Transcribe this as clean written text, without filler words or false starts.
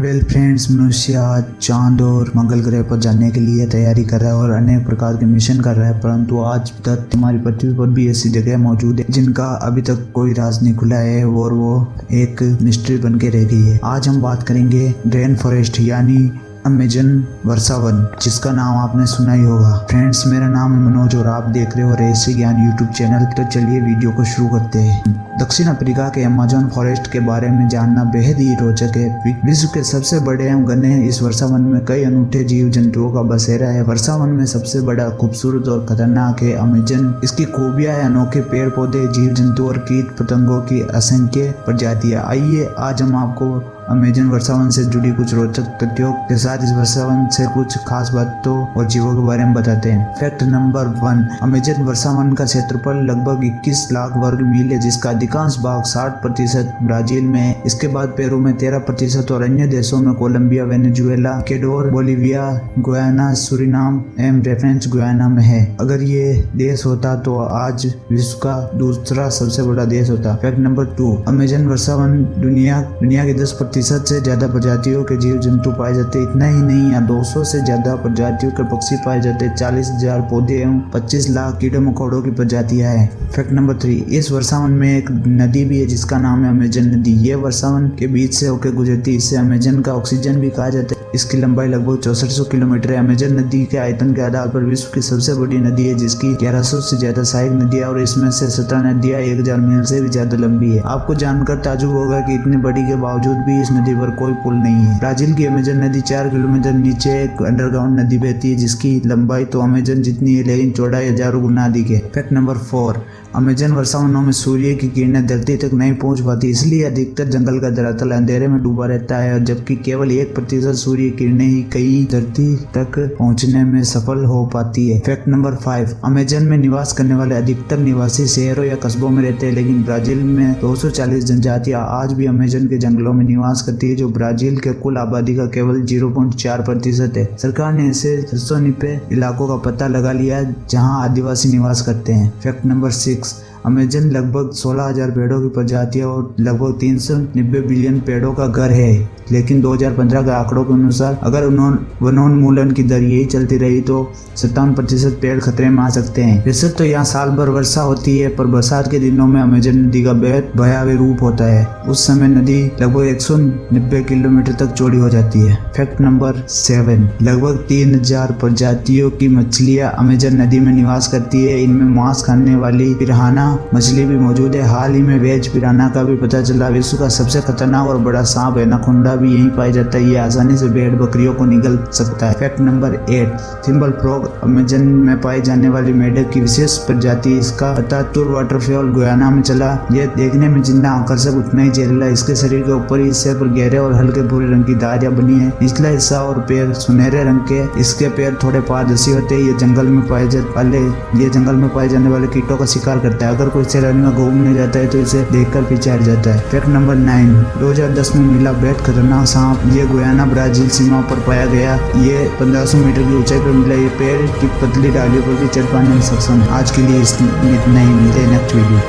Well friends, मनुष्य आज चांद और मंगल ग्रह पर जाने के लिए तैयारी कर रहा है और अनेक प्रकार के मिशन कर रहा है, परंतु आज तक हमारी पृथ्वी पर भी ऐसी जगह मौजूद है जिनका अभी तक कोई राज नहीं खुला है और वो एक मिस्ट्री बन के रह गई है। आज हम बात करेंगे रेन फॉरेस्ट यानी अमेजन वर्षावन, जिसका नाम आपने सुना ही होगा। फ्रेंड्स, मेरा नाम है मनोज और आप देख रहे हो रहस्य ज्ञान यूट्यूब चैनल। तो चलिए वीडियो को शुरू करते हैं। दक्षिण अफ्रीका के अमेजन फॉरेस्ट के बारे में जानना बेहद ही रोचक है। विश्व के सबसे बड़े एवं घने इस वर्षावन में कई अनूठे जीव जंतुओं का बसेरा है। वर्षावन में सबसे बड़ा, खूबसूरत और खतरनाक है अमेजन। इसकी खूबियां है अनोखे पेड़ पौधे, जीव जंतु और कीट पतंगों की असंख्य प्रजातियां। आइए आज हम आपको अमेजन वर्षावन से जुड़ी कुछ रोचक तथ्यों के साथ इस वर्षावन से कुछ खास बातों और जीवों के बारे में बताते हैं। फैक्ट नंबर 1, अमेजन वर्षावन का क्षेत्रफल लगभग 21 लाख वर्ग मील है, जिसका अधिकांश भाग 60% ब्राजील में है। इसके बाद पेरू में 13% और अन्य देशों में Colombia, Venezuela, Ecuador, Bolivia, Guyana, Suriname एवं रेफरेंस गुयाना में है। अगर ये देश होता तो आज विश्व का दूसरा सबसे बड़ा देश होता। फैक्ट नंबर 2, अमेजन वर्षावन दुनिया के 10% से ज्यादा प्रजातियों के जीव जंतु पाए जाते हैं। इतना ही नहीं, यहाँ 200 से ज्यादा प्रजातियों के पक्षी पाए जाते हैं। 40,000 पौधे एवं 25 लाख कीड़े मकोड़ों की प्रजातियां हैं। फैक्ट नंबर 3, इस वर्षावन में एक नदी भी है जिसका नाम है अमेजन नदी। ये वर्षावन के बीच से होकर गुजरती है। इसे अमेजन का ऑक्सीजन भी कहा जाता है। इसकी लंबाई लगभग 6400 किलोमीटर है। अमेजन नदी के आयतन के आधार पर विश्व की सबसे बड़ी नदी है, जिसकी 1100 से ज्यादा सहायक नदियां और इसमें से 17 नदियां 1000 मील से भी ज्यादा लंबी है। आपको जानकर ताज्जुब होगा कि इतनी बड़ी के बावजूद भी इस नदी पर कोई पुल नहीं है। ब्राजील की अमेजन नदी 4 किलोमीटर नीचे एक अंडरग्राउंड नदी बहती है, जिसकी लंबाई तो अमेजन जितनी है लेकिन चौड़ाई हजारों गुना अधिक है। फैक्ट नंबर 4, अमेजन वर्षावनों में सूर्य की किरणें धरती तक नहीं पहुंच पाती, इसलिए अधिकतर जंगल का धरातल अंधेरे में डूबा रहता है, जबकि केवल 1% सूर्य किरणें ही कई धरती तक पहुंचने में सफल हो पाती है। फैक्ट नंबर 5, अमेजन में निवास करने वाले अधिकतर निवासी शहरों या कस्बों में रहते हैं, लेकिन ब्राजील में 240 जनजातियां आज भी अमेजन के जंगलों में निवास करती है, जो ब्राजील के कुल आबादी का केवल 0.4% है। सरकार ने ऐसे 690 इलाकों का पता लगा लिया है जहां आदिवासी निवास करते हैं। फैक्ट नंबर 6, अमेजन लगभग 16,000 पेड़ों की प्रजातियां और लगभग 390 बिलियन पेड़ों का घर है, लेकिन 2015 के आंकड़ों के अनुसार अगर वनोन्मूलन की दर यही चलती रही तो 57% पेड़ खतरे में आ सकते हैं। वैसे तो यहाँ साल भर वर्षा होती है, पर बरसात के दिनों में अमेजन नदी का बेहद भयावह रूप होता है। उस समय नदी लगभग 190 किलोमीटर तक चौड़ी हो जाती है। फैक्ट नंबर 7, लगभग 3000 प्रजातियों की मछलियां अमेजन नदी में निवास करती है। इनमें मांस खाने वाली पिरान्हा मछली भी मौजूद है। हाल ही में वेज पिरान्हा का भी पता चला। विश्व का सबसे खतरनाक और बड़ा सांप एनाकोंडा भी यहीं पाया जाता है। ये आसानी से भेड़ बकरियों को निगल सकता है। Fact number 8, thimble frog Amazon में पाई जाने वाली मेढक की विशेष प्रजाति। इसका पता टूर वाटरफॉल गुयाना में चला। यह देखने में जितना आकर्षक उतना ही जहरीला। इसके शरीर के ऊपरी हिस्से पर गहरे और हल्के भूरे रंग की धारियां बनी है। निचला हिस्सा और पैर सुनहरे रंग के। इसके पैर थोड़े पारदर्शी होते हैं। ये जंगल में पाए जाने वाले कीटों का शिकार करता है। अगर कोई सैलानी में घूमने जाता है तो इसे देखकर पीछे हट जाता है। फैक्ट नंबर 9, 2010 में मिला बेहद खतरनाक सांप। ये गुयाना ब्राजील सीमा पर पाया गया। ये 1500 मीटर की ऊंचाई पर मिला। ये पेड़ की पतली डालियों पर भी चढ़ पाने में सक्षम। आज के लिए इतना ही, मिलते हैं नेक्स्ट वीडियो।